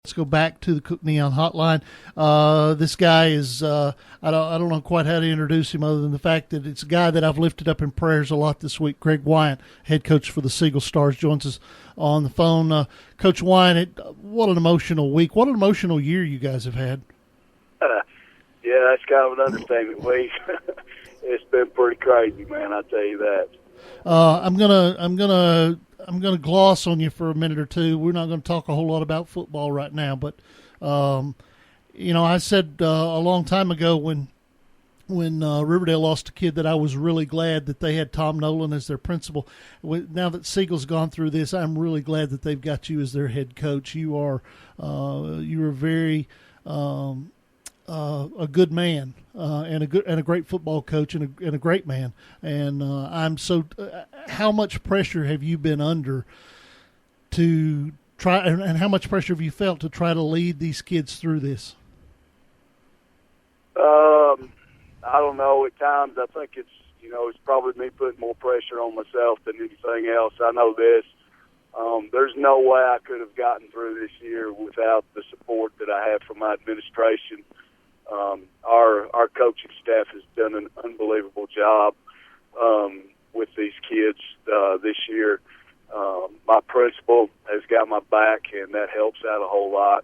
Let's go back to the Cook Neon Hotline. This guy is, I don't know quite how to introduce him other than the fact that it's a guy that I've lifted up in prayers a lot this week. Greg Wyant, head coach for the Siegel Stars, joins us on the phone. Coach Wyant, what an emotional week. What an emotional year you guys have had. Yeah, that's kind of an understatement week. It's been pretty crazy, man, I'll tell you that. I'm gonna gloss on you for a minute or two. We're not going to talk a whole lot about football right now, but I said a long time ago when Riverdale lost a kid that I was really glad that they had Tom Nolan as their principal. Now that Siegel's gone through this, I'm really glad that they've got you as their head coach. You are very a good man and a great football coach and a great man. And I'm so. How much pressure have you been under to try, and how much pressure have you felt to try to lead these kids through this? I don't know. At times, I think it's probably me putting more pressure on myself than anything else. I know this. There's no way I could have gotten through this year without the support that I have from my administration. Our coaching staff has done an unbelievable job with these kids this year. My principal has got my back, and that helps out a whole lot.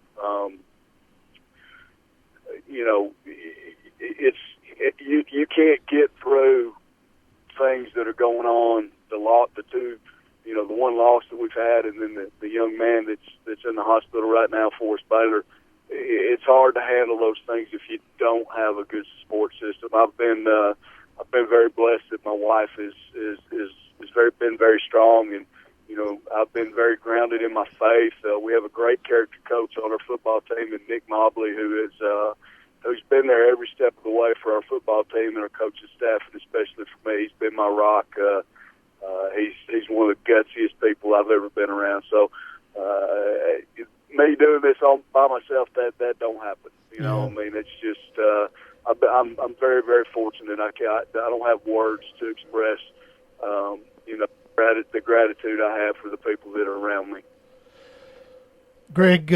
You can't get through things that are going on. The one loss that we've had, and then the young man that's in the hospital right now, Forrest Baylor. It's hard to handle those things if you don't have a good support system. I've been very blessed that my wife is been very strong, and I've been very grounded in my faith. We have a great character coach on our football team, and Nick Mobley, who's been there every step of the way for our football team and our coaching staff, and especially for me. He's been my rock. He's one of the gutsiest people I've ever been around. So me doing this all by myself, that don't happen. I mean, it's just I'm very, very fortunate. I don't have words to express the gratitude I have for the people that are around me. Greg,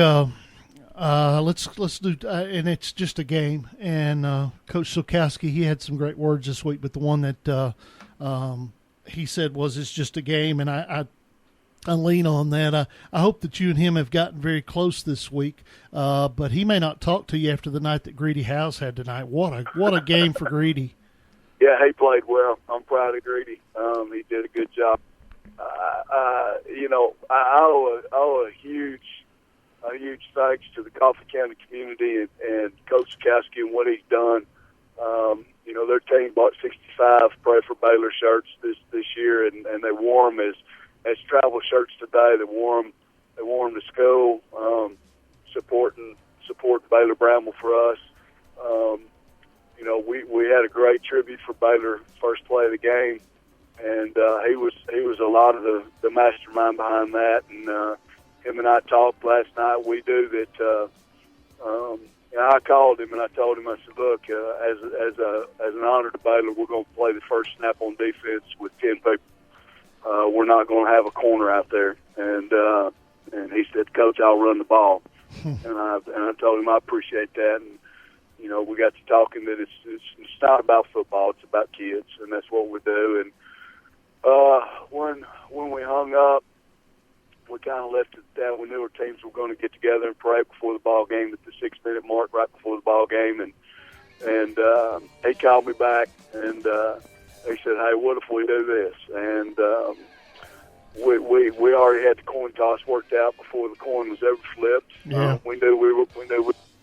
let's do, and it's just a game. And Coach Sulkowski, he had some great words this week, but the one that he said was, "It's just a game," and I lean on that. I hope that you and him have gotten very close this week, but he may not talk to you after the night that Greedy House had tonight. What a game for Greedy. Yeah, he played well. I'm proud of Greedy. He did a good job. I owe a huge thanks to the Coffee County community and Coach Sulkowski and what he's done. Their team bought 65 Pray for Baylor shirts this year, and they wore them as travel shirts today. They wore them to school, supporting Baylor Bramble for us. We had a great tribute for Baylor first play of the game, and he was a lot of the mastermind behind that. And him and I talked last night. We do that. I called him and I told him, I said, look, as an honor to Baylor, we're going to play the first snap on defense with 10 people. We're not going to have a corner out there. And he said, Coach, I'll run the ball. and I told him I appreciate that. And we got to talking that it's not about football, it's about kids, and that's what we do. And when we hung up, we kind of left it at that. We knew our teams were going to get together and pray before the ball game at the 6-minute mark, right before the ball game, and he called me back and he said, "Hey, what if we do this?" And we already had the coin toss worked out before the coin was ever flipped. Yeah. We knew we were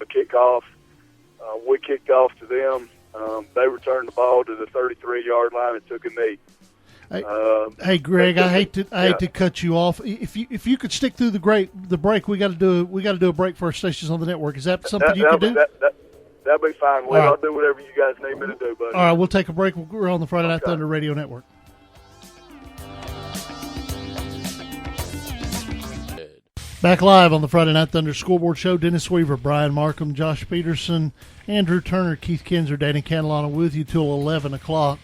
a kickoff. We kicked off to them. They returned the ball to the 33-yard line and took a knee. Hey, Greg, I hate to cut you off. If you could stick through the break, we got to do a break for our stations on the network. Is that something you could do? That'll be fine. I'll do whatever you guys need me to do, buddy. All right, we'll take a break. We're on the Friday Night Thunder Radio Network. Back live on the Friday Night Thunder Scoreboard Show. Dennis Weaver, Brian Markham, Josh Peterson, Andrew Turner, Keith Kinzer, Danny Catalano with you till 11 o'clock.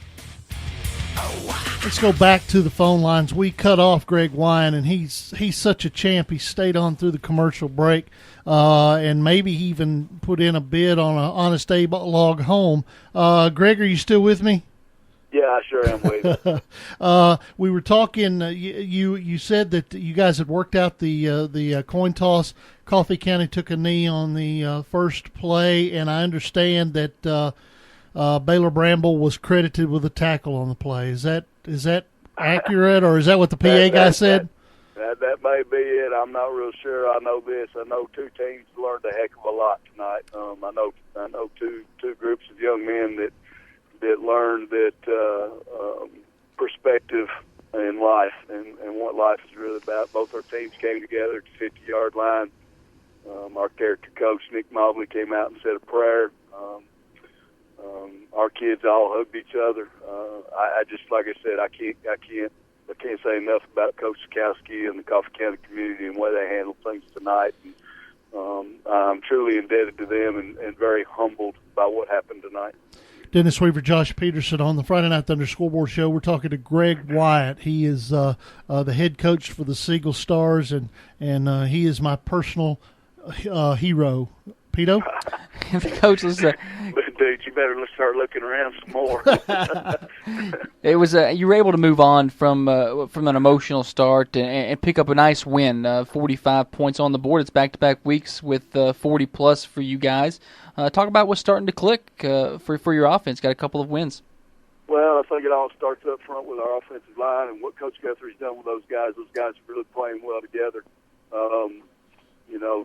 Oh, wow. Let's go back to the phone lines. We cut off Greg Wyant, and he's such a champ. He stayed on through the commercial break, and maybe he even put in a bid on an Honest Abe log home. Greg, are you still with me? Yeah, I sure am with you. We were talking. You said that you guys had worked out the coin toss. Coffee County took a knee on the first play, and I understand that Baylor Bramble was credited with a tackle on the play. Is that accurate, or is that what the PA guy said? That may be it. I'm not real sure. I know this. I know two teams learned a heck of a lot tonight. I know two groups of young men that learned that perspective in life and what life is really about. Both our teams came together at the 50-yard line. Our character coach, Nick Mobley, came out and said a prayer. Our kids all hugged each other. I just, like I said, I can't say enough about Coach Sikowski and the Coffee County community and the way they handled things tonight. And, I'm truly indebted to them and very humbled by what happened tonight. Dennis Weaver, Josh Peterson on the Friday Night Thunder Scoreboard Show. We're talking to Greg Wyant. He is the head coach for the Siegel Stars, and he is my personal hero. Pito? The coach was Dude, you better start looking around some more. It was you were able to move on from an emotional start and pick up a nice win, 45 points on the board. It's back-to-back weeks with 40 plus for you guys. Talk about what's starting to click for your offense. Got a couple of wins. Well, I think it all starts up front with our offensive line and what Coach Guthrie's done with those guys. Those guys are really playing well together.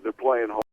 They're playing hard.